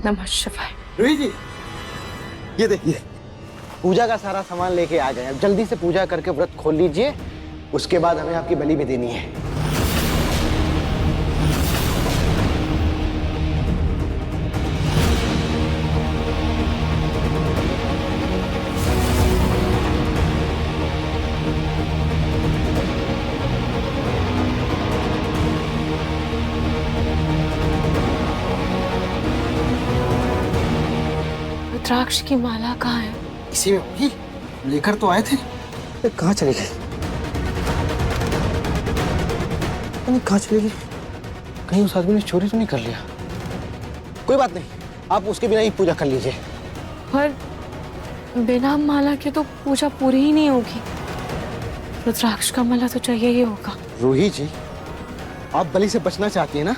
नमः शिवाय। रूही जी, ये देखिए पूजा का सारा सामान लेके आ गए। अब जल्दी से पूजा करके व्रत खोल लीजिए, उसके बाद हमें आपकी बलि भी देनी है। रुद्राक्ष की माला कहाँ है? इसी में होगी, लेकर तो आए थे। कहाँ चली गई? कहाँ चली गई? कहीं उस आदमी ने चोरी तो नहीं कर लिया? कोई बात नहीं, आप उसके बिना ही पूजा कर लीजिए। पर बिना माला के तो पूजा पूरी ही नहीं होगी। रुद्राक्ष का माला तो चाहिए ही होगा। रूही जी, आप बलि से बचना चाहती हैं ना?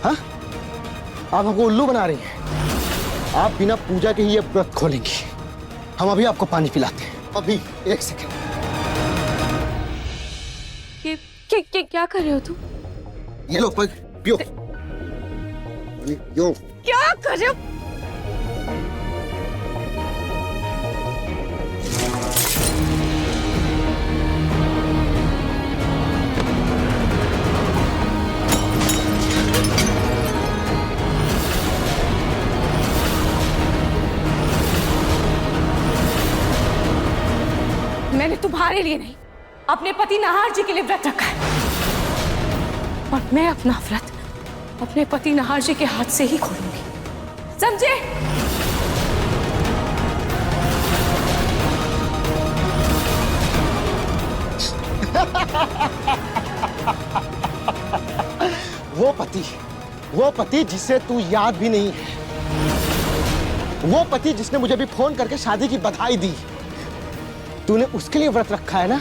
हाँ, आप हमको उल्लू बना रही हैं। आप बिना पूजा के ही ये व्रत खोलेंगी। हम अभी आपको पानी पिलाते हैं। अभी 1 सेकंड। क्या कर रहे हो तुम? ये लो, पियो। यो। क्या कर रहे हो? मैंने तुम्हारे लिए नहीं, अपने पति नाहर जी के लिए व्रत रखा है, और मैं अपना व्रत अपने पति नाहर जी के हाथ से ही खोलूंगी, समझे? वो पति जिसे तू याद भी नहीं है, वो पति जिसने मुझे भी फोन करके शादी की बधाई दी, तूने उसके लिए व्रत रखा है ना?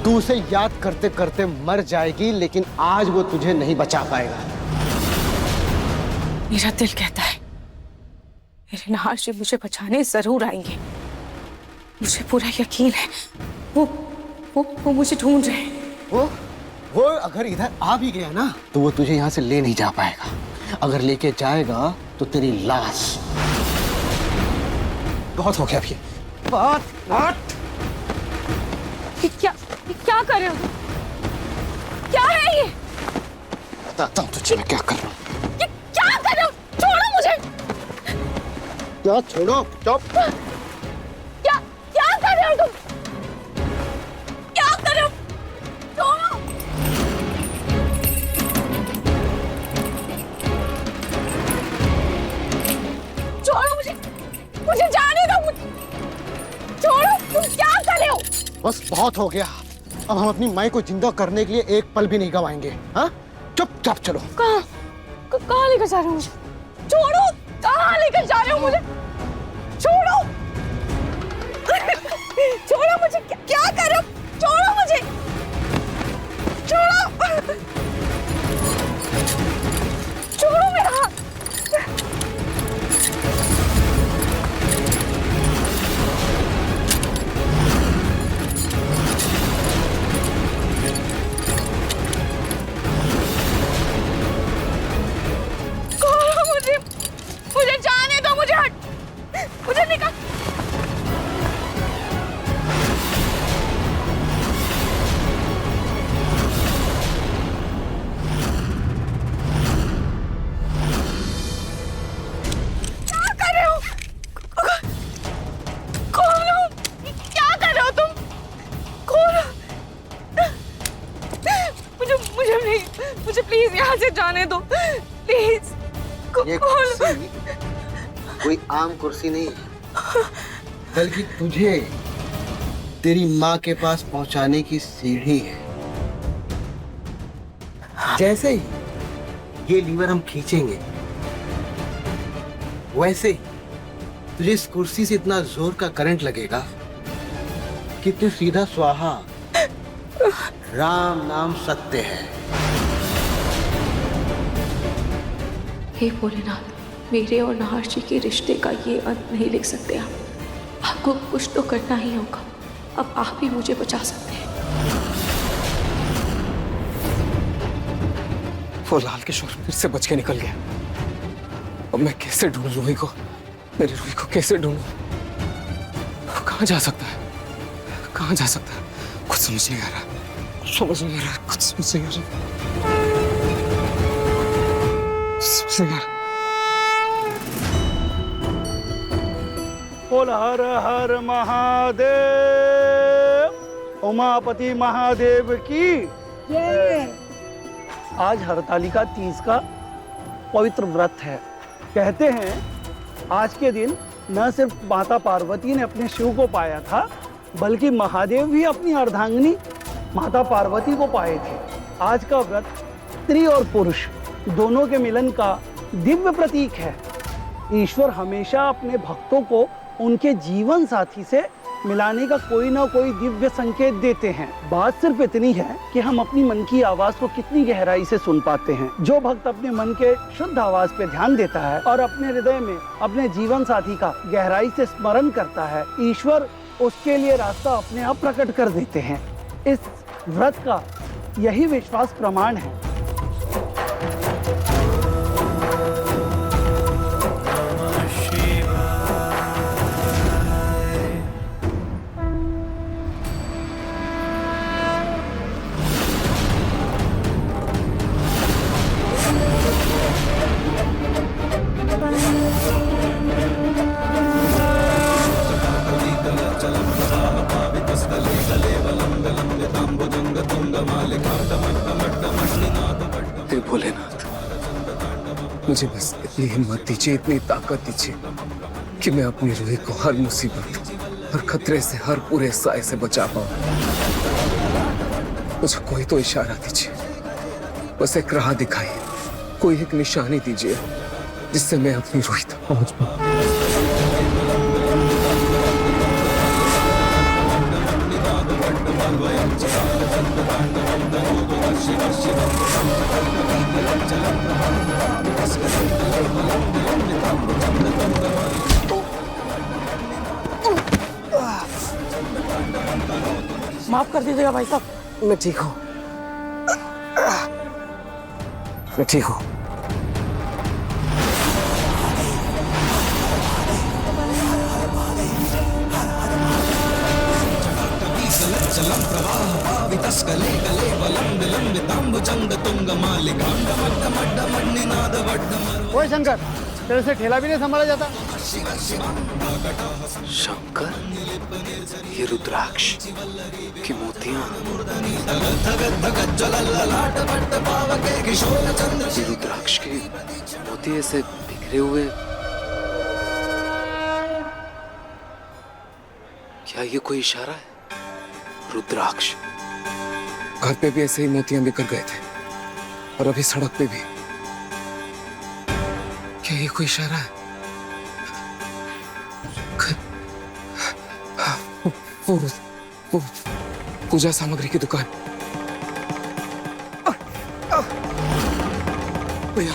तू उसे याद करते करते मर जाएगी, लेकिन आज वो तुझे नहीं बचा पाएगा। मेरा दिल कहता है मेरे नाहर जी मुझे बचाने जरूर आएंगे। मुझे पूरा यकीन है वो मुझे ढूंढ रहे हैं। वो अगर इधर आ भी गया ना, तो वो तुझे यहाँ से ले नहीं जा पाएगा। अगर लेके जाएगा तो तेरी लाश। बहुत हो गया अभी। बात क्या कर रहे हो? क्या है ये? बताता हूँ तुझे मैं क्या कर रहा हूँ। क्या कर रहे हो? छोड़ो मुझे। क्या छोड़ो? चुप। क्या कर रहे हो तुम? क्या कर रहे हो? छोड़ो। छोड़ो मुझे जाने दो। छोड़ो, तुम क्या कर रहे हो? बस बहुत हो गया। अब हम अपनी माई को जिंदा करने के लिए एक पल भी नहीं गवाएंगे। हाँ, चुपचाप चलो। कहाँ लेकर जा रहे हो मुझे? छोड़ो, कहाँ लेकर जा रहे हो मुझे? छोड़ो। छोड़ो मुझे। क्या कर रहे हो? छोड़ो मुझे। छोड़ो। छोड़ो मेरा हाथ। मुझे जाने दो, मुझे मुझे निकाल। क्या कर रहे हो? खोलो। क्या कर रहे हो तुम? खोलो। मुझे नहीं, मुझे प्लीज यहाँ से जाने दो, प्लीज। ये कुर्सी कोई आम कुर्सी नहीं है, बल्कि तुझे तेरी माँ के पास पहुंचाने की सीढ़ी है। जैसे ही ये लीवर हम खींचेंगे, वैसे ही तुझे इस कुर्सी से इतना जोर का करंट लगेगा कि तू सीधा स्वाहा। राम नाम सत्य है। हे भोलेनाथ, मेरे और नाहर जी के रिश्ते का ये अंत नहीं लिख सकते आप। आपको कुछ तो करना ही होगा। अब आप ही मुझे बचा सकते हैं। वो लाल किशोर फिर से बच के निकल गया। अब मैं कैसे ढूंढूं रूही को? मेरी रूही को कैसे ढूंढूं? वो कहाँ जा सकता है? कहाँ जा सकता है? कुछ समझ नहीं आ रहा, कुछ समझ नहीं आ रहा, कुछ समझ नहीं आ रहा, कुछ समझ नहीं आ रहा। बोल हर हर महादेव, उमापति महादेव की जय। आज हरतालिका तीज का पवित्र व्रत है। कहते हैं आज के दिन न सिर्फ माता पार्वती ने अपने शिव को पाया था, बल्कि महादेव भी अपनी अर्धांगिनी माता पार्वती को पाए थे। आज का व्रत स्त्री और पुरुष दोनों के मिलन का दिव्य प्रतीक है। ईश्वर हमेशा अपने भक्तों को उनके जीवन साथी से मिलाने का कोई ना कोई दिव्य संकेत देते हैं। बात सिर्फ इतनी है कि हम अपनी मन की आवाज को कितनी गहराई से सुन पाते हैं। जो भक्त अपने मन के शुद्ध आवाज पे ध्यान देता है और अपने हृदय में अपने जीवन साथी का गहराई से स्मरण करता है, ईश्वर उसके लिए रास्ता अपने आप प्रकट कर देते हैं। इस व्रत का यही विश्वास प्रमाण है। हे भोलेनाथ, मुझे बस इतनी हिम्मत दीजिए, इतनी ताकत दीजिए कि मैं अपनी रूही को हर मुसीबत, हर खतरे से, हर पूरे साए से बचा पाऊं। मुझे कोई तो इशारा दीजिए, बस एक राह दिखाइए, कोई एक निशानी दीजिए जिससे मैं अपनी रूही तक पहुंच पाऊं। माफ कर दीजिएगा भाई साहब। मैं ठीक हूं, मैं ठीक हूं। ओए शंकर, तेरे से ठेला भी नहीं संभाला जाता। शंकर, ये रुद्राक्ष की मोतियां, ये रुद्राक्ष के मोती ऐसे बिखरे हुए, क्या ये कोई इशारा है? रुद्राक्ष, घर पे भी ऐसे ही मोतियां बिखर गए थे और अभी सड़क पे भी। क्या ये कोई इशारा है? वो पूजा सामग्री की दुकान। भैया,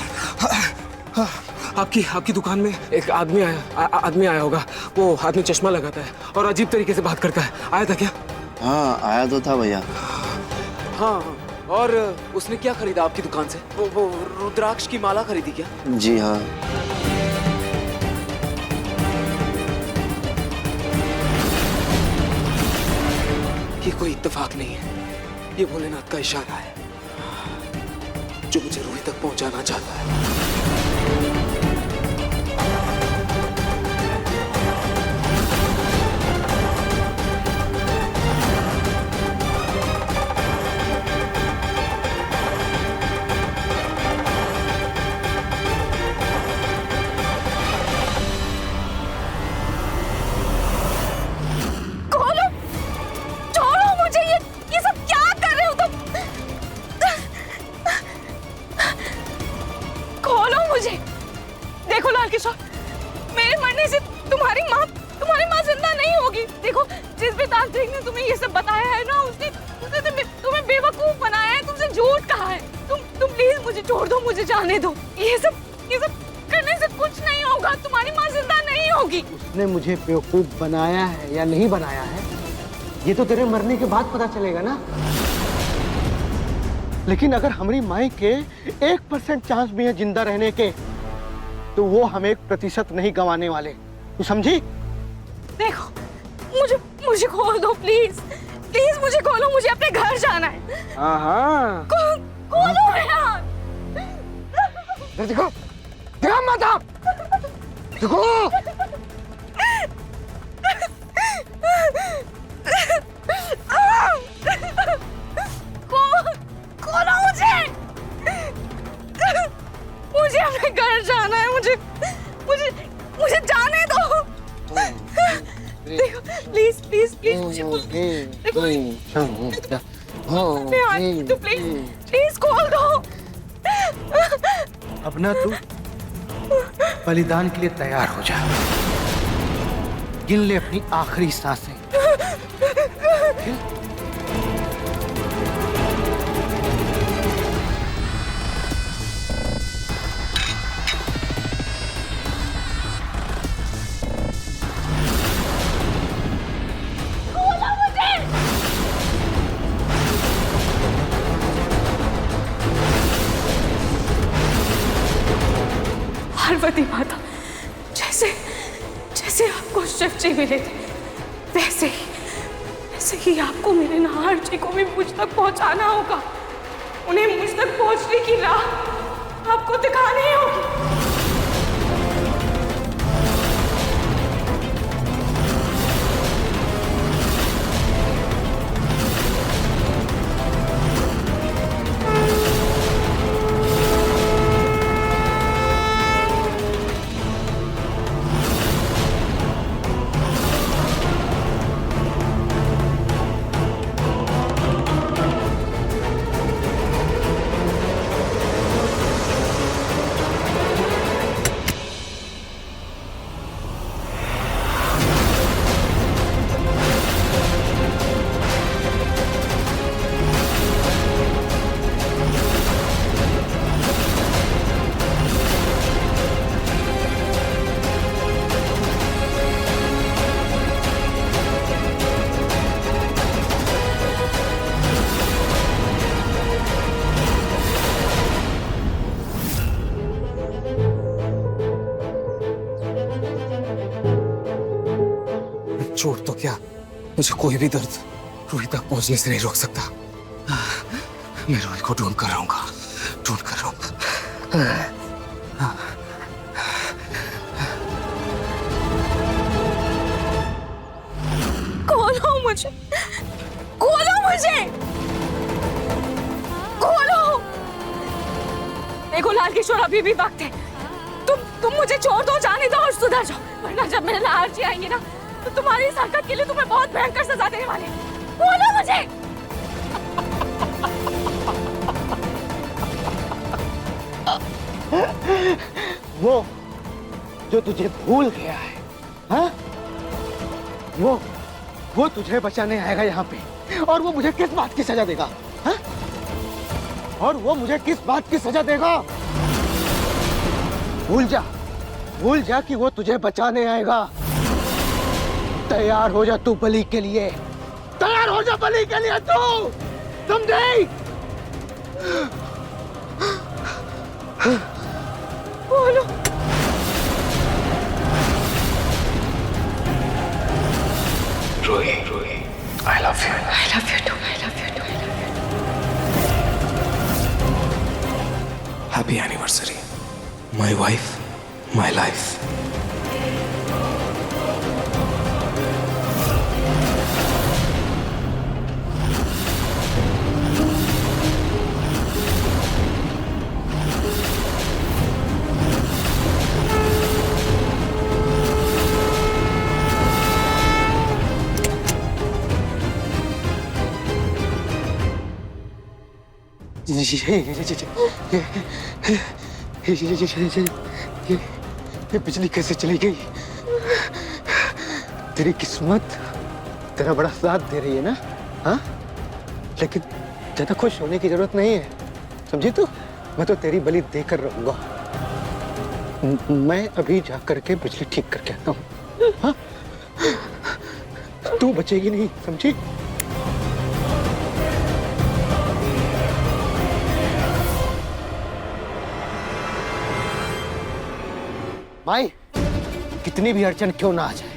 आपकी दुकान में एक आदमी आया होगा। वो आदमी चश्मा लगाता है और अजीब तरीके से बात करता है। आया था क्या? हाँ, आया तो था भैया। हाँ, और उसने क्या खरीदा आपकी दुकान से? वो रुद्राक्ष की माला खरीदी क्या? जी हाँ। ये कोई इत्तेफाक नहीं है, ये भोलेनाथ का इशारा है जो मुझे रूही तक पहुंचाना चाहता है। मेरे मरने से तुम्हारी माँ जिंदा नहीं होगी। देखो, जिस भी तांत्रिक ने तुम्हें ये सब बताया है ना, उसने तुम्हें बेवकूफ बनाया है, तुमसे झूठ कहा है। तुम प्लीज मुझे छोड़ दो, मुझे जाने दो। ये सब करने से कुछ नहीं होगा, तुम्हारी माँ जिंदा नहीं होगी। उसने मुझे बेवकूफ बनाया है या नहीं बनाया है, ये तो तेरे मरने के बाद पता चलेगा ना। लेकिन अगर हमारी माई के 1% चांस भी है जिंदा रहने के, तो वो हम 1% नहीं गंवाने वाले, तू समझी? देखो, मुझे मुझे खोल दो प्लीज, प्लीज मुझे खोलो, मुझे अपने घर जाना है। हाँ खोलो यार। देखो, देखो मत आप, देखो। खोलो मुझे, मुझे अपने घर जाना है, मुझे मुझे मुझे जाने दो। देखो प्लीज प्लीज प्लीज मुझे देखो, तू प्लीज प्लीज खोल दो। अब ना तू बलिदान के लिए तैयार हो जा, गिन ले अपनी आखिरी सांसें। पार्वती माता, जैसे जैसे आपको शिव जी मिले थे, वैसे ही आपको मेरे नाहर जी को भी मुझ तक पहुंचाना होगा। उन्हें मुझ तक पहुंचने की राह आपको दिखानी होगी। चोट तो क्या, मुझे कोई भी दर्द रूही तक पहुंचने से नहीं रोक सकता। मैं रूही को ढूंढ कर रहूंगा, ढूंढ कर रहूंगा। खोलो मुझे, खोलो मुझे, खोलो। देखो लाल किशोर अभी भी वक्त है, तुम मुझे छोड़ दो, जाने दो और सुधर जाओ, वरना जब मेरे लाल जी आएंगे ना तो तुम्हारी इस हरकत के लिए तुम्हें बहुत भयंकर सजा देने वाले। खोलो मुझे। वो जो तुझे भूल गया है, हाँ? वो तुझे बचाने आएगा यहाँ पे, और वो मुझे किस बात की सजा देगा, हाँ? और वो मुझे किस बात की सजा देगा? भूल जा कि वो तुझे बचाने आएगा। तैयार हो जा तू बलि के लिए, तैयार हो जा बलि के लिए तू, समझे? बोलो। Ruhi, I love you. I love you too, I love you too, I love you too. Happy anniversary. My wife, my life. ये बिजली कैसे चली गई? तेरी किस्मत तेरा बड़ा साथ दे रही है ना, हाँ? लेकिन ज्यादा खुश होने की जरूरत नहीं है, समझी तू? मैं तो तेरी बलि देकर रहूंगा। मैं अभी जा करके बिजली ठीक करके आता हूँ, हाँ? तू बचेगी नहीं, समझी? माई, कितनी भी अड़चन क्यों ना आ जाए,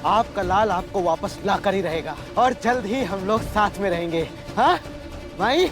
आपका लाल आपको वापस लाकर ही रहेगा और जल्द ही हम लोग साथ में रहेंगे। हाँ माई?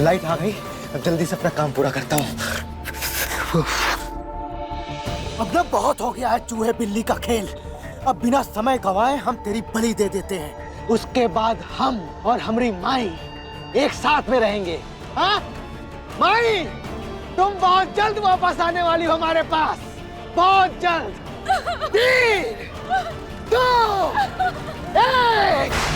लाइट आ गई, अब जल्दी से अपना काम पूरा करता हूँ। अब ना बहुत हो गया है चूहे बिल्ली का खेल। अब बिना समय गवाए हम तेरी बलि दे देते हैं, उसके बाद हम और हमारी माई एक साथ में रहेंगे। हाँ माई, तुम बहुत जल्द वापस आने वाली हो हमारे पास, बहुत जल्द। 3, 2, 1।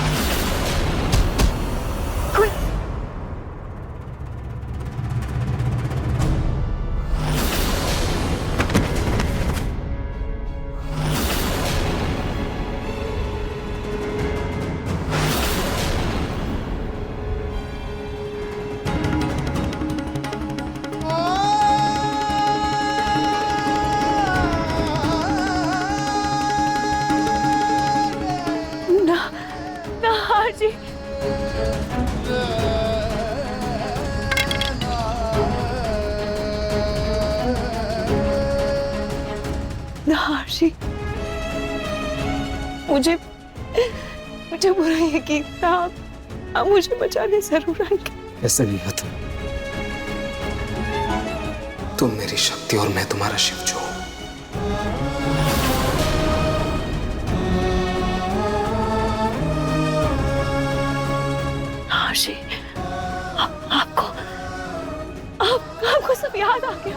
जी नहार जी, मुझे बुरा यकीन था आप मुझे बचाने जरूर आएंगे। ऐसा नहीं होता, तुम मेरी शक्ति और मैं तुम्हारा शिव जो। जी, आपको सब याद आ गया।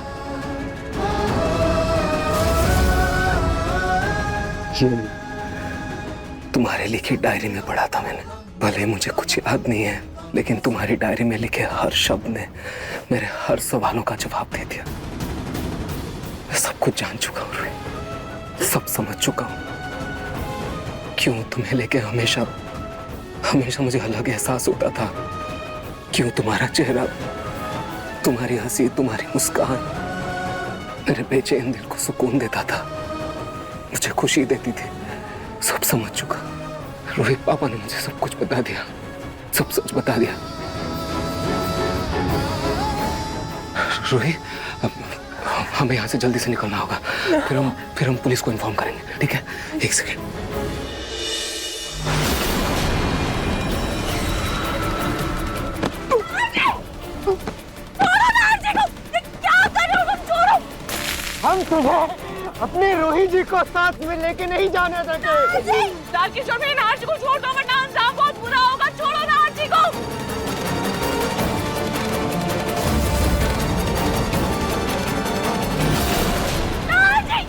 तुम्हारे लिखी डायरी में पढ़ा था मैंने। भले मुझे कुछ याद नहीं है, लेकिन तुम्हारी डायरी में लिखे हर शब्द ने मेरे हर सवालों का जवाब दे दिया। मैं सब कुछ जान चुका हूँ, सब समझ चुका हूँ। क्यों तुम्हें लेके हमेशा मुझे अलग एहसास होता था। क्यों तुम्हारा चेहरा, तुम्हारी हंसी, तुम्हारी मुस्कान मेरे बेचैन दिल को सुकून देता था, मुझे खुशी देती थी। सब समझ चुका। रोहित पापा ने मुझे सब कुछ बता दिया, सब सच बता दिया। रोहित, हमें यहाँ से जल्दी से निकलना होगा, फिर हम पुलिस को इन्फॉर्म करेंगे। ठीक है, एक सेकेंड। हम तुम्हें अपने रोहित जी को साथ में लेके नहीं जाने देंगे। किशोर भाई, नार जी को छोड़ दो वरना अंजाम बहुत बुरा होगा। छोड़ो नार जी को। नार जी!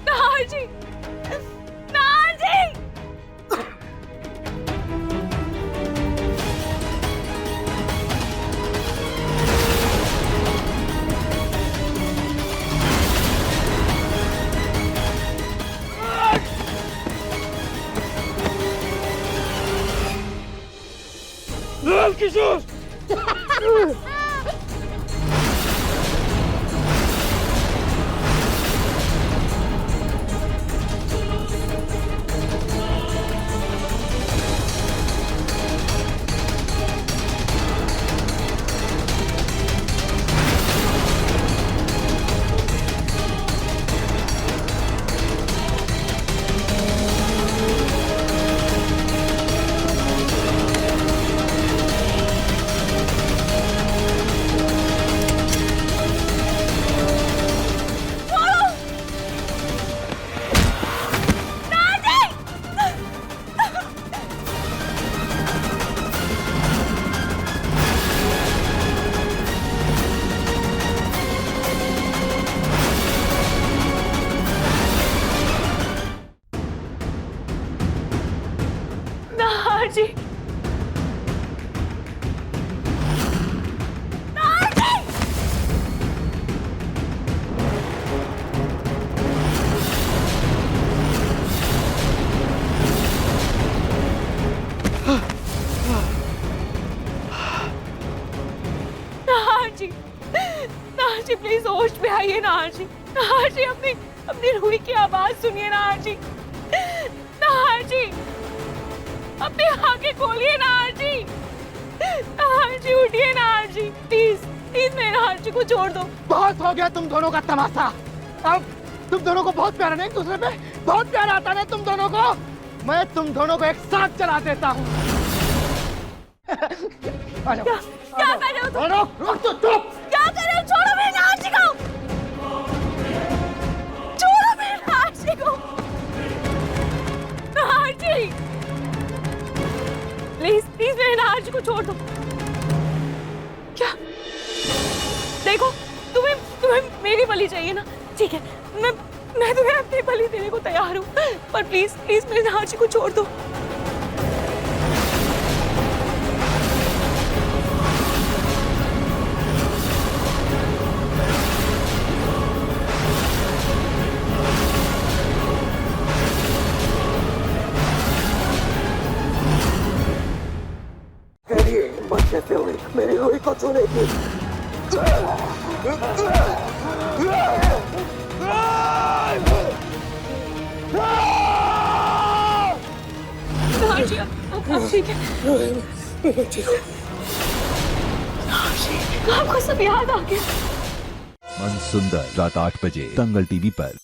नार जी! नार जी! किशोर, नाजी नाजी नाजी नाजी प्लीज होश में आइए नाजी नाजी अपनी अपनी रूही की आवाज सुनिए नाजी नाजी अपनी आंखें खोलिए नाजी नाजी उठिए नाजी प्लीज प्लीज मेरे नाजी को छोड़ दो बहुत हो गया तुम दोनों का तमाशा। अब तुम दोनों को बहुत प्यार है ना एक दूसरे पे, बहुत प्यार आता है तुम दोनों को। मैं तुम दोनों को एक साथ चला देता हूँ। क्या कर रहे हो तुम? रोक तो चुप। क्या कर रहे हो? छोड़ो मेरे नाजी को, छोड़ो मेरे नाजी को नाजी प्लीज प्लीज मेरे नाजी को छोड़ दो। क्या देखो तुम्हें तुम्हें मेरी बलि चाहिए ना, ठीक है मैं तुम्हें अपनी बलि देने को तैयार हूँ, पर प्लीज प्लीज मेरे नाजी को छोड़ दो। मेरी रूही को छूने की। नाजी अब ठीक है, आपको सब याद आ गया। मन सुंदर रात 8 बजे दंगल टीवी पर।